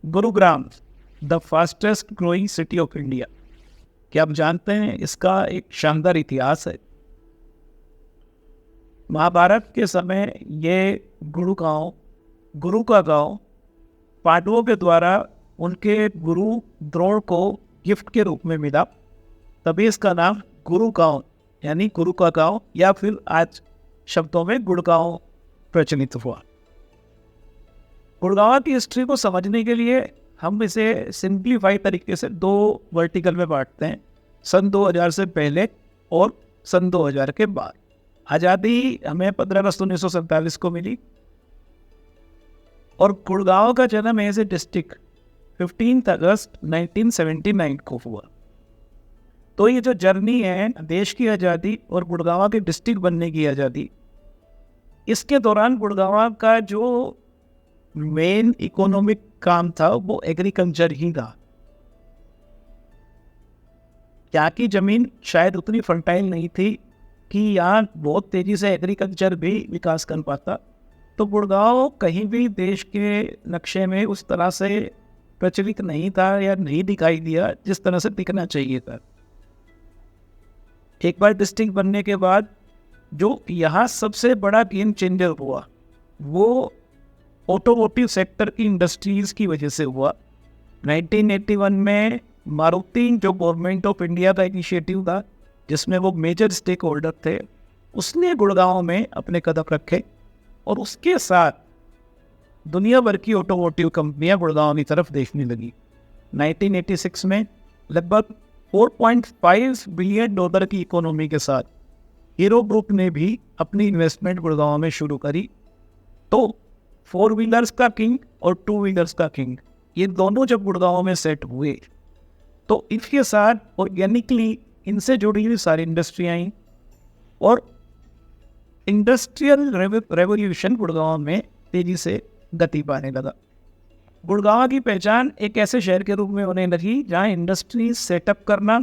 Gurugram, the fastest growing city of India. क्या आप जानते हैं इसका एक शानदार इतिहास है। महाभारत के समय ये गुरु का गांव पांडवों के द्वारा उनके गुरु द्रोण को गिफ्ट के रूप में मिला। तभी इसका नाम गुरु गांव यानी गुरु का गांव या फिर आज शब्दों में गुड़गांव प्रचलित हुआ। गुड़गांव की हिस्ट्री को समझने के लिए हम इसे सिंप्लीफाई तरीके से दो वर्टिकल में बांटते हैं, सन 2000 से पहले और सन 2000 के बाद। आज़ादी हमें 15 अगस्त 1947 को मिली और गुड़गांव का जन्म एज ए डिस्ट्रिक्ट 15 अगस्त 1979 को हुआ। तो ये जो जर्नी है देश की आज़ादी और गुड़गांव के डिस्ट्रिक्ट बनने की आज़ादी, इसके दौरान गुड़गांव का जो मेन इकोनॉमिक काम था वो एग्रीकल्चर ही था। यहाँ की जमीन शायद उतनी फर्टाइल नहीं थी कि यहाँ बहुत तेजी से एग्रीकल्चर भी विकास कर पाता। तो गुड़गांव कहीं भी देश के नक्शे में उस तरह से प्रचलित नहीं था या नहीं दिखाई दिया जिस तरह से दिखना चाहिए था। एक बार डिस्ट्रिक्ट बनने के बाद जो यहाँ सबसे बड़ा गेम चेंजर हुआ वो ऑटोमोटिव सेक्टर की इंडस्ट्रीज की वजह से हुआ। 1981 में मारुति जो गवर्नमेंट ऑफ इंडिया का इनिशिएटिव था जिसमें वो मेजर स्टेक होल्डर थे, उसने गुड़गांव में अपने कदम रखे और उसके साथ दुनिया भर की ऑटोमोटिव कंपनियां गुड़गांव की तरफ देखने लगी। 1986 में लगभग 4.5 बिलियन डॉलर की इकोनॉमी के साथ हीरो ग्रुप ने भी अपनी इन्वेस्टमेंट गुड़गांव में शुरू करी। तो 4 व्हीलर्स का किंग और 2 व्हीलर्स का किंग, ये दोनों जब गुड़गांव में सेट हुए तो इसके साथ ऑर्गेनिकली इनसे जुड़ी हुई सारी इंडस्ट्री आई और इंडस्ट्रियल रेवोल्यूशन गुड़गांव में तेजी से गति पाने लगा। गुड़गांव की पहचान एक ऐसे शहर के रूप में होने लगी जहां इंडस्ट्री सेटअप करना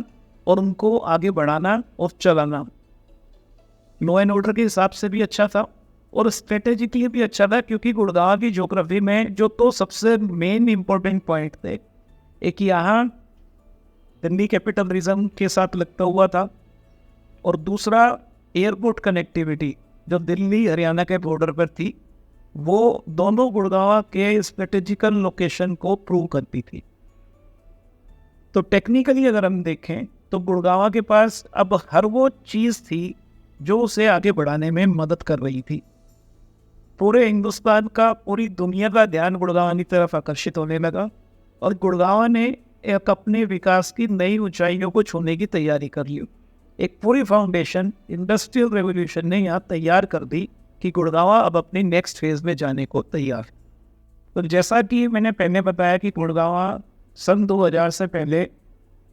और उनको आगे बढ़ाना और चलाना लॉ एंड ऑर्डर के हिसाब से भी अच्छा था और स्ट्रेटेजिकली भी अच्छा था, क्योंकि गुड़गांव की ज्योग्राफी में जो तो सबसे मेन इम्पोर्टेंट पॉइंट थे, एक यहाँ दिल्ली कैपिटलिज्म के साथ लगता हुआ था और दूसरा एयरपोर्ट कनेक्टिविटी जो दिल्ली हरियाणा के बॉर्डर पर थी, वो दोनों गुड़गांव के स्ट्रेटेजिकल लोकेशन को प्रूव करती थी। तो टेक्निकली अगर हम देखें तो गुड़गांव के पास अब हर वो चीज़ थी जो उसे आगे बढ़ाने में मदद कर रही थी। पूरे हिंदुस्तान का, पूरी दुनिया का ध्यान गुड़गांव की तरफ आकर्षित होने लगा और गुड़गांव ने एक अपने विकास की नई ऊंचाइयों को छूने की तैयारी कर ली। एक पूरी फाउंडेशन इंडस्ट्रियल रेवोल्यूशन ने यहाँ तैयार कर दी कि गुड़गांव अब अपने नेक्स्ट फेज में जाने को तैयार। तो जैसा कि मैंने पहले बताया कि गुड़गांव सन 2000 से पहले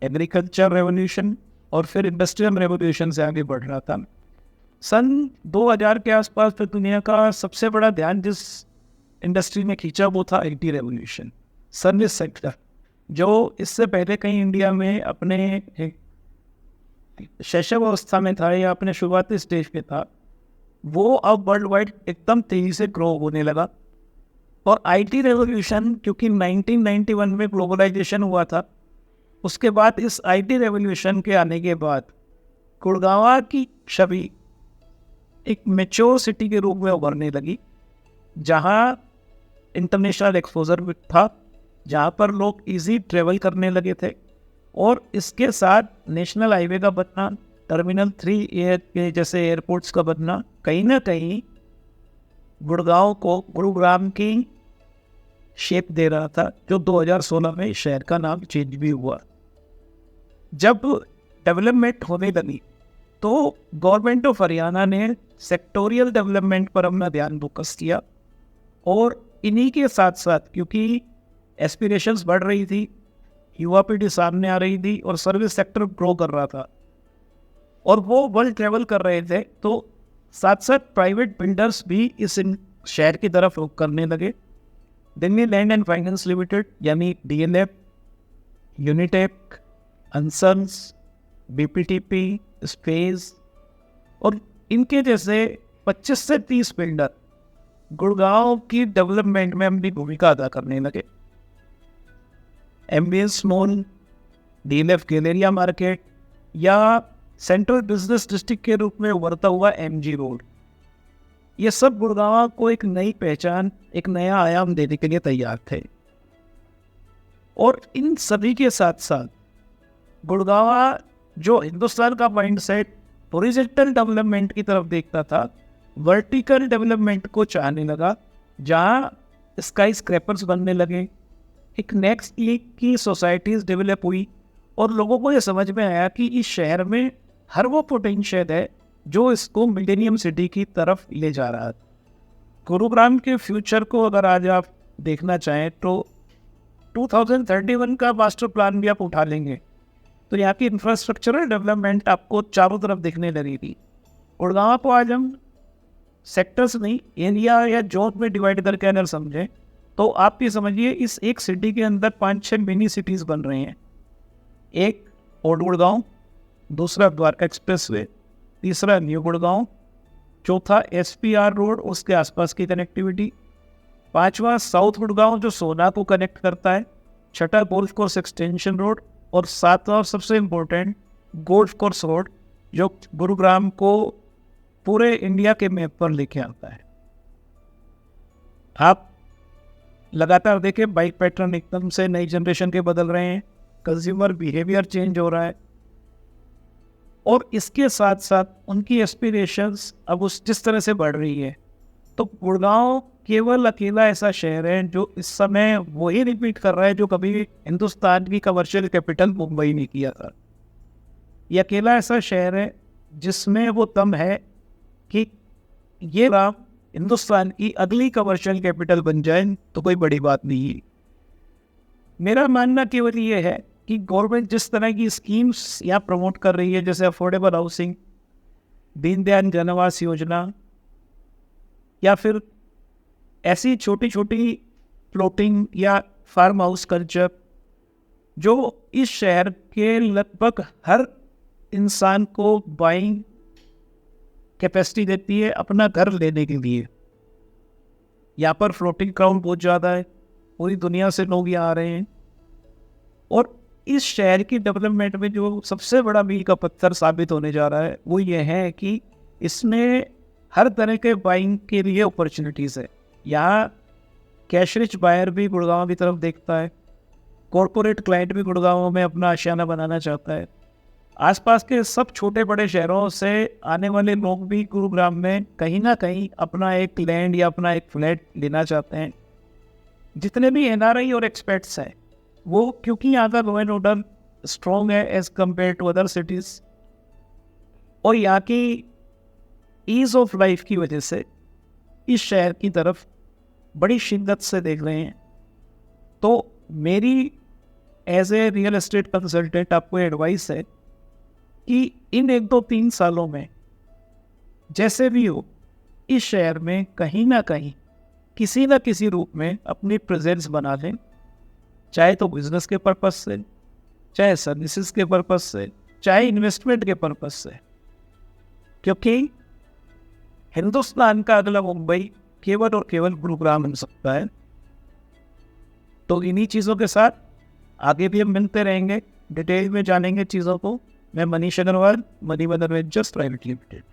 एग्रीकल्चर रेवोल्यूशन और फिर इंडस्ट्रियल रेवोल्यूशन से आगे बढ़ रहा था। सन 2000 के आसपास फिर दुनिया का सबसे बड़ा ध्यान जिस इंडस्ट्री में खींचा वो था आईटी रेवोल्यूशन, सर्विस सेक्टर, जो इससे पहले कहीं इंडिया में अपने शैशव अवस्था में था या अपने शुरुआती स्टेज पे था, वो अब वर्ल्ड वाइड एकदम तेजी से ग्रो होने लगा। और आईटी रेवोल्यूशन क्योंकि 1991 में ग्लोबलाइजेशन हुआ था, उसके बाद इस आईटी रेवोल्यूशन के आने के बाद गुड़गांव की छवि एक मैच्योर सिटी के रूप में उभरने लगी, जहां इंटरनेशनल एक्सपोजर था, जहां पर लोग इजी ट्रेवल करने लगे थे और इसके साथ नेशनल हाईवे का बनना, टर्मिनल 3 के जैसे एयरपोर्ट्स का बनना कहीं ना कहीं गुड़गांव को गुरुग्राम की शेप दे रहा था, जो 2016 में शहर का नाम चेंज भी हुआ। जब डेवलपमेंट होने लगी तो गवर्नमेंट ऑफ हरियाणा ने सेक्टोरियल डेवलपमेंट पर अपना ध्यान फोकस किया और इन्हीं के साथ साथ क्योंकि एस्पिरेशंस बढ़ रही थी, युवा पीढ़ी सामने आ रही थी और सर्विस सेक्टर ग्रो कर रहा था और वो वर्ल्ड ट्रेवल कर रहे थे, तो साथ साथ प्राइवेट बिल्डर्स भी इस शहर की तरफ रुख करने लगे। Delhi land and finance limited यानी DLF, यूनिटेक, अंसन्स, BPTP, स्पेस और इनके जैसे 25 से 30 बिल्डर गुड़गांव की डेवलपमेंट में अपनी भूमिका अदा करने लगे। Ambience mall, DLF Galleria market या सेंट्रल बिजनेस डिस्ट्रिक्ट के रूप में उभरता हुआ MG रोड, ये सब गुड़गांव को एक नई पहचान, एक नया आयाम देने के लिए तैयार थे। और इन सभी के साथ साथ गुड़गांव जो हिंदुस्तान का माइंडसेट हॉरिजॉन्टल डेवलपमेंट की तरफ देखता था, वर्टिकल डेवलपमेंट को चाहने लगा, जहां स्काई स्क्रैपर्स बनने लगे, एक नेक्स्ट लीग की सोसाइटीज डेवलप हुई और लोगों को ये समझ में आया कि इस शहर में हर वो पोटेंशियल है जो इसको मिलेनियम सिटी की तरफ ले जा रहा है। गुरुग्राम के फ्यूचर को अगर आज आप देखना चाहें तो 2031 का मास्टर प्लान भी आप उठा लेंगे तो यहाँ की इंफ्रास्ट्रक्चरल डेवलपमेंट आपको चारों तरफ दिखने लगेगी। गुड़गांव को आज हम सेक्टर्स नहीं, एरिया या जोन में डिवाइड करके अगर समझें तो आप ये समझिए इस एक सिटी के अंदर 5-6 मिनी सिटीज़ बन रही हैं। एक ओल्ड गुड़गांव, दूसरा द्वारका एक्सप्रेसवे, तीसरा न्यू गुड़गांव, चौथा SPR रोड उसके आसपास की कनेक्टिविटी, पांचवा साउथ गुड़गांव जो सोना को कनेक्ट करता है, छठा गोल्फ कोर्स एक्सटेंशन रोड और सातवां और सबसे इम्पोर्टेंट गोल्फ कोर्स रोड जो गुरुग्राम को पूरे इंडिया के मैप पर लेके आता है। आप लगातार देखें बाइक पैटर्न एकदम से नई जनरेशन के बदल रहे हैं, कंज्यूमर बिहेवियर चेंज हो रहा है और इसके साथ साथ उनकी एस्पिरेशंस अब उस जिस तरह से बढ़ रही है, तो गुड़गांव केवल अकेला ऐसा शहर है जो इस समय वही रिपीट कर रहा है जो कभी हिंदुस्तान की कमर्शियल कैपिटल मुंबई ने किया था। ये अकेला ऐसा शहर है जिसमें वो दम है कि ये राम हिंदुस्तान की अगली कमर्शियल कैपिटल बन जाए तो कोई बड़ी बात नहीं है। मेरा मानना केवल ये है कि गवर्नमेंट जिस तरह की स्कीम्स यहाँ प्रमोट कर रही है, जैसे अफोर्डेबल हाउसिंग, दीनदयाल जन आवास योजना या फिर ऐसी छोटी छोटी प्लॉटिंग या फार्म हाउस कल्चर जो इस शहर के लगभग हर इंसान को बाइंग कैपेसिटी देती है अपना घर लेने के लिए। यहाँ पर फ्लोटिंग क्राउड बहुत ज़्यादा है, पूरी दुनिया से लोग यहाँ आ रहे हैं और इस शहर की डेवलपमेंट में जो सबसे बड़ा मील का पत्थर साबित होने जा रहा है वो ये है कि इसमें हर तरह के बाइंग के लिए अपॉर्चुनिटीज़ है। यहाँ कैश रिच बायर भी गुड़गांव की तरफ देखता है, कॉरपोरेट क्लाइंट भी गुड़गांव में अपना आशियाना बनाना चाहता है, आसपास के सब छोटे बड़े शहरों से आने वाले लोग भी गुरुग्राम में कहीं ना कहीं अपना एक लैंड या अपना एक फ्लैट लेना चाहते हैं। जितने भी NRI और एक्सपर्ट्स हैं वो क्योंकि यहाँ का लॉ एंड ऑर्डर स्ट्रॉन्ग है as compare to other cities और यहाँ की ईज़ ऑफ लाइफ की वजह से इस शहर की तरफ बड़ी शिद्दत से देख रहे हैं। तो मेरी as a real estate consultant आपको एडवाइस है कि इन 1-2-3 सालों में जैसे भी हो इस शहर में कहीं ना कहीं किसी न किसी रूप में अपनी प्रेजेंस बना लें, चाहे तो बिजनेस के पर्पस से, चाहे सर्विसेज के पर्पस से, चाहे इन्वेस्टमेंट के पर्पस से, क्योंकि हिंदुस्तान का अगला मुंबई केवल और केवल गुरुग्राम बन सकता है। तो इन्हीं चीज़ों के साथ आगे भी हम मिलते रहेंगे, डिटेल में जानेंगे चीज़ों को। मैं Manish Agarwal, Money Ventures Private limited.